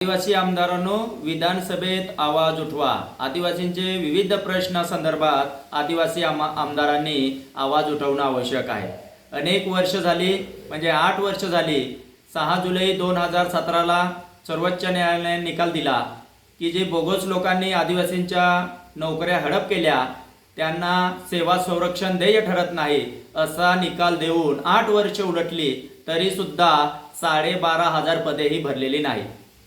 आदिवासी आमदारांनो, विधानसभेत आवाज उठवा। आदिवासींचे विविध प्रश्नासंदर्भात आदिवासी आमदारांनी आवाज उठवणं आवश्यक आहे। अनेक वर्ष झाली, म्हणजे 8 वर्ष झाली। 6 जुलै 2017ला सर्वोच्च न्यायालयाने निकाल दिला की जे बोगस लोकांनी आदिवासींच्या नोकऱ्या हडप केल्या त्यांना सेवा संरक्षण देय ठरत नाही असा निकाल देऊन 8 वर्ष उलटली तरी सुद्धा 12,500 पदेही भरलेली नाही।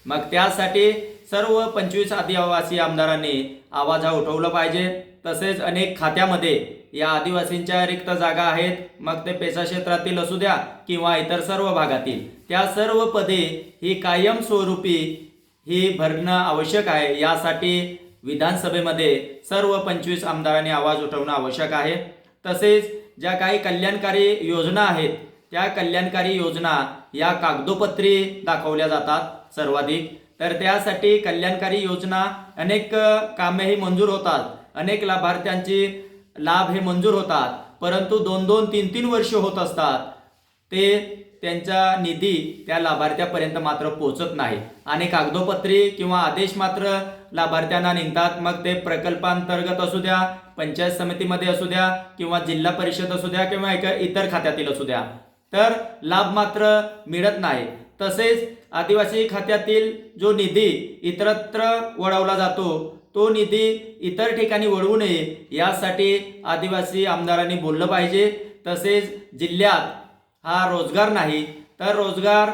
मग त्यासाठी सर्व 25 आदिवासी आमदारांनी आवाज उठवला पाहिजे। तसेच अनेक खात्यामध्ये या आदिवासींच्या रिक्त जागा आहेत, मग ते पेशा क्षेत्रातील असू द्या किंवा इतर सर्व भागातील, त्या सर्व पदे ही कायम स्वरूपी ही भरणं आवश्यक आहे। यासाठी विधानसभेमध्ये सर्व 25 आमदारांनी आवाज उठवणं आवश्यक आहे। तसेच ज्या काही कल्याणकारी योजना आहेत त्या कल्याणकारी योजना या कागदोपत्री दाखवल्या जातात सर्वाधिक। तर त्यासाठी कल्याणकारी योजना अनेक कामेही मंजूर होतात, अनेक लाभार्थ्यांची लाभ हे मंजूर होतात, परंतु 2-2, 3-3 वर्ष होत असतात ते त्यांचा निधी त्या लाभार्थ्यापर्यंत मात्र पोहोचत नाही आणि कागदोपत्री किंवा आदेश मात्र लाभार्थ्यांना निघतात। मग ते प्रकल्पांतर्गत असू द्या, पंचायत समितीमध्ये असू द्या किंवा जिल्हा परिषद असू द्या किंवा इतर खात्यातील असू द्या, तर लाभ मात्र मिळत नाही। तसेच आदिवासी खात्यातील जो निधी इतरत्र वळवला जातो तो निधी इतर ठिकाणी वळवू नये यासाठी आदिवासी आमदारांनी बोललं पाहिजे। तसेच जिल्ह्यात हा रोजगार नाही तर रोजगार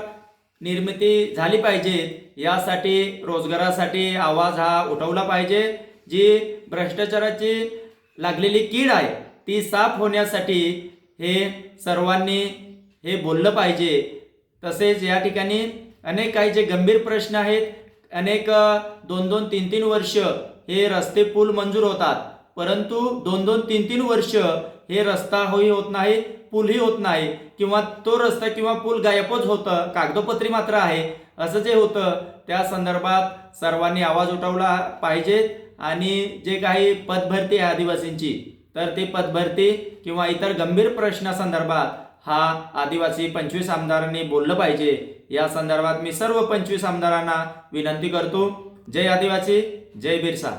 निर्मिती झाली पाहिजे, यासाठी रोजगारासाठी आवाज हा उठवला पाहिजे। जी भ्रष्टाचाराची लागलेली कीड आहे ती साफ होण्यासाठी हे सर्वांनी हे बोललं पाहिजे। तसेच या ठिकाणी अनेक काही जे गंभीर प्रश्न आहेत, अनेक 2-2, 3-3 वर्ष हे रस्ते पूल मंजूर होतात, परंतु 2-2, 3-3 वर्ष हे रस्ता होत नाही, पूलही होत नाही किंवा तो रस्ता किंवा पूल गायबच होतं, कागदोपत्री मात्र आहे असं जे होतं। त्या संदर्भात सर्वांनी आवाज उठवला पाहिजे आणि जे काही पदभरती आहे आदिवासींची, तर ती पदभरती किंवा इतर गंभीर प्रश्नासंदर्भात हा आदिवासी 25 आमदारांनी बोललं पाहिजे। या संदर्भात मी सर्व 25 आमदारांना विनंती करतो। जय आदिवासी, जय बिरसा।